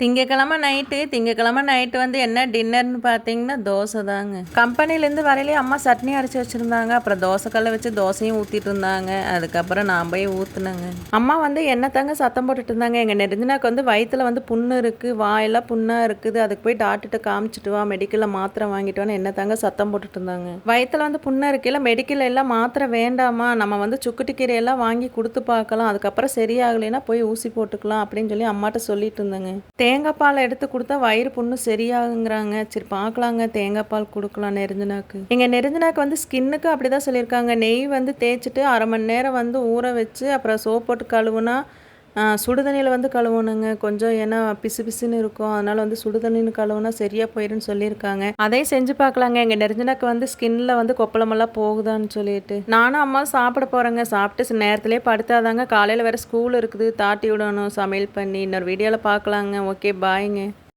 திங்கக்கிழமை நைட்டு வந்து என்ன டின்னர்னு பார்த்தீங்கன்னா தோசை தாங்க. கம்பெனிலேருந்து வரையிலே அம்மா சட்னி அரைச்சி வச்சுருந்தாங்க. அப்புறம் தோசைக்கல்லை வச்சு தோசையும் ஊற்றிட்டு இருந்தாங்க. அதுக்கப்புறம் நான் போய் ஊற்றுனேங்க. அம்மா வந்து என்னத்தாங்க சத்தம் போட்டுட்டு இருந்தாங்க. எங்கள் நெடுஞ்சினாக்கு வந்து வயிற்றுல வந்து புண்ணு இருக்குது, வாயெல்லாம் புண்ணாக இருக்குது, அதுக்கு போய் டாக்டர்கிட்ட காமிச்சிட்டு வா, மெடிக்கலில் மாத்திரை வாங்கிட்டு வான்னு என்னத்தாங்க சத்தம் போட்டுட்டு இருந்தாங்க. வயிற்றுல வந்து புண்ணு இருக்கையில் மெடிக்கல் எல்லாம் மாத்திரை வேண்டாமா, நம்ம வந்து சுக்குட்டி கீரையெல்லாம் வாங்கி கொடுத்து பார்க்கலாம், அதுக்கப்புறம் சரியாகலைன்னா போய் ஊசி போட்டுக்கலாம் அப்படின்னு சொல்லி அம்மாட்ட சொல்லிட்டு இருந்தேங்க. தேங்காய் பால் எடுத்து கொடுத்தா வயிறு புண்ணு சரியாகுங்கிறாங்க. சரி பார்க்கலாங்க, தேங்காய் பால் கொடுக்கலாம் நெருஞ்சினாக்கு. எங்கள் நெருஞ்சினாக்கு வந்து ஸ்கின்னுக்கு அப்படி தான் சொல்லியிருக்காங்க. நெய் வந்து தேய்ச்சிட்டு 1/2 மணி நேரம் வந்து ஊற வச்சு அப்புறம் சோப் போட்டு கழுவுனா சுடுதண்ணியில் வந்து கழுவணுங்க. கொஞ்சம் ஏன்னா பிசு பிசுன்னு இருக்கும், அதனால் வந்து சுடுதண்ணின்னு கழுவுனா சரியாக போயிடுன்னு சொல்லியிருக்காங்க. அதையும் செஞ்சு பார்க்கலாங்க. எங்கள் நெருஞ்சினாக்கு வந்து ஸ்கின்னில் வந்து கொப்பளமெல்லாம் போகுதான்னு சொல்லிட்டு. நானும் அம்மா சாப்பிட போகிறேங்க. சாப்பிட்டு நேரத்துலேயே படுத்தாதாங்க காலையில் வேறு ஸ்கூல் இருக்குது, தாட்டி விடணும் சமையல் பண்ணி. இன்னொரு வீடியோவில் பார்க்கலாங்க. ஓகே, பாய்ங்க.